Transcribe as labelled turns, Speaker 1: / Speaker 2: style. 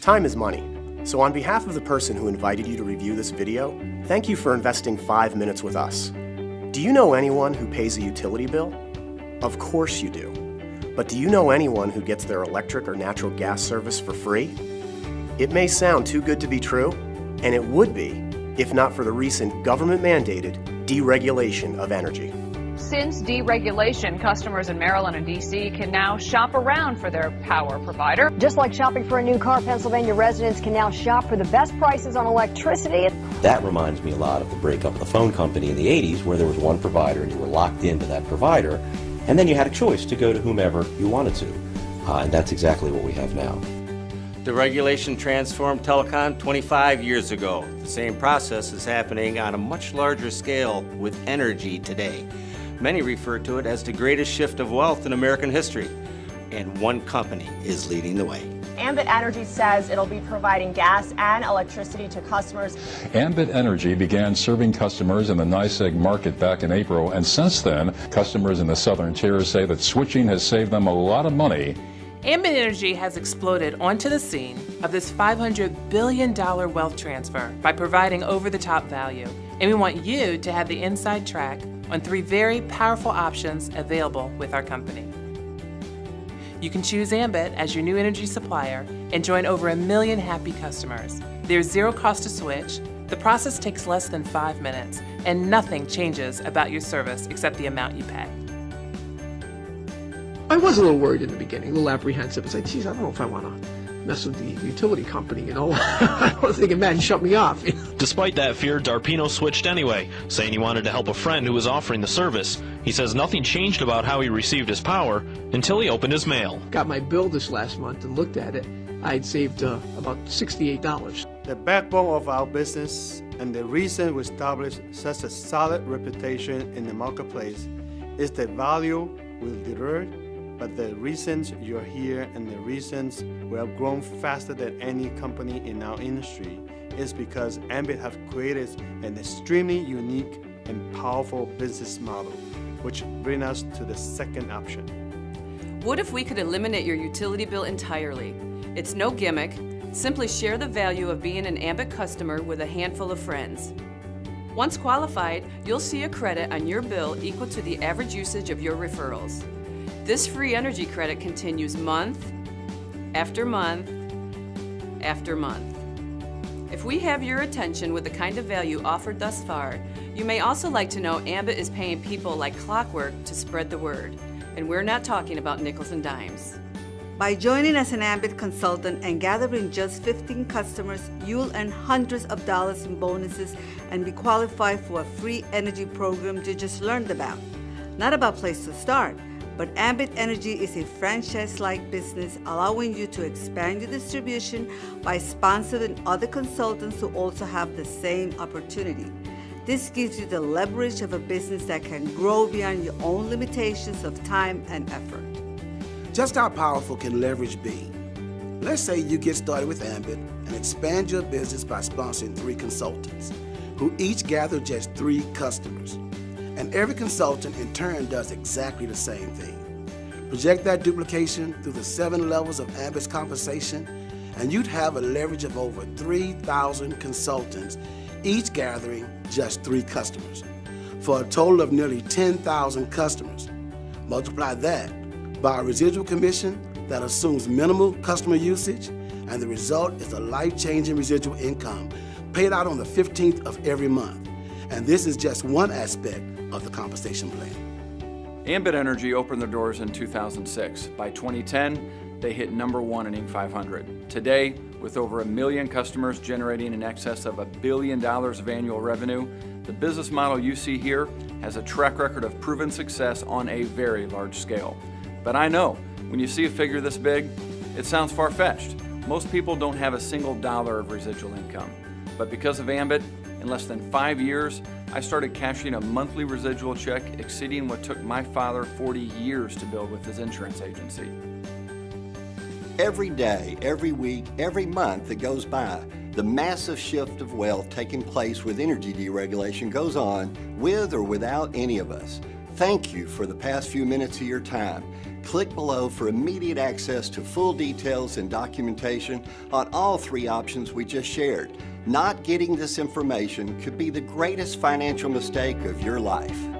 Speaker 1: Time is money. So on behalf of the person who invited you to review this video, thank you for investing 5 minutes with us. Do you know anyone who pays a utility bill? Of course you do. But do you know anyone who gets their electric or natural gas service for free? It may sound too good to be true, and it would be if not for the recent government-mandated deregulation of energy.
Speaker 2: Since deregulation, customers in Maryland and D.C. can now shop around for their power provider.
Speaker 3: Just like shopping for a new car, Pennsylvania residents can now shop for the best prices on electricity.
Speaker 4: That reminds me a lot of the breakup of the phone company in the 80s, where there was one provider and you were locked into that provider, and then you had a choice to go to whomever you wanted to. And that's exactly what we have now.
Speaker 5: The regulation transformed telecom 25 years ago. The same process is happening on a much larger scale with energy today. Many refer to it as the greatest shift of wealth in American history, and one company is leading the way.
Speaker 6: Ambit Energy says it'll be providing gas and electricity to customers.
Speaker 7: Ambit Energy began serving customers in the NYSEG market back in April, and since then, customers in the southern tier say that switching has saved them a lot of money.
Speaker 8: Ambit Energy has exploded onto the scene of this $500 billion wealth transfer by providing over-the-top value, and we want you to have the inside track on 3 very powerful options available with our company. You can choose Ambit as your new energy supplier and join over 1 million happy customers. There's 0 cost to switch, the process takes less than 5 minutes, and nothing changes about your service except the amount you pay.
Speaker 9: I was a little worried in the beginning, a little apprehensive. I was like, geez, I don't know if I want to mess with the utility company, you know. I was thinking, man, shut me off.
Speaker 10: Despite that fear, Darpino switched anyway, saying he wanted to help a friend who was offering the service. He says nothing changed about how he received his power until he opened his mail.
Speaker 9: Got my bill this last month and looked at it. I'd saved about $68.
Speaker 11: The backbone of our business and the reason we established such a solid reputation in the marketplace is the value we deliver. But the reasons you're here and the reasons we have grown faster than any company in our industry is because Ambit have created an extremely unique and powerful business model, which brings us to the second option.
Speaker 12: What if we could eliminate your utility bill entirely? It's no gimmick. Simply share the value of being an Ambit customer with a handful of friends. Once qualified, you'll see a credit on your bill equal to the average usage of your referrals. This free energy credit continues month after month after month. If we have your attention with the kind of value offered thus far, you may also like to know Ambit is paying people like clockwork to spread the word. And we're not talking about nickels and dimes.
Speaker 13: By joining as an Ambit consultant and gathering just 15 customers, you'll earn hundreds of dollars in bonuses and be qualified for a free energy program you just learned about. Not about place to start, but Ambit Energy is a franchise-like business allowing you to expand your distribution by sponsoring other consultants who also have the same opportunity. This gives you the leverage of a business that can grow beyond your own limitations of time and effort.
Speaker 14: Just how powerful can leverage be? Let's say you get started with Ambit and expand your business by sponsoring 3 consultants who each gather just 3 customers. And every consultant in turn does exactly the same thing. Project that duplication through the 7 levels of Ambit's compensation, and you'd have a leverage of over 3,000 consultants, each gathering just 3 customers, for a total of nearly 10,000 customers. Multiply that by a residual commission that assumes minimal customer usage, and the result is a life-changing residual income paid out on the 15th of every month. And this is just one aspect of the compensation plan.
Speaker 15: Ambit Energy opened their doors in 2006. By 2010, they hit #1 in Inc. 500. Today, with over 1 million customers generating in excess of $1 billion of annual revenue, the business model you see here has a track record of proven success on a very large scale. But I know, when you see a figure this big, it sounds far-fetched. Most people don't have a single dollar of residual income. But because of Ambit, in less than 5 years, I started cashing a monthly residual check exceeding what took my father 40 years to build with his insurance agency.
Speaker 16: Every day, every week, every month that goes by The massive shift of wealth taking place with energy deregulation goes on with or without any of us. Thank you for the past few minutes of your time. Click below for immediate access to full details and documentation on all 3 options we just shared. Not getting this information could be the greatest financial mistake of your life.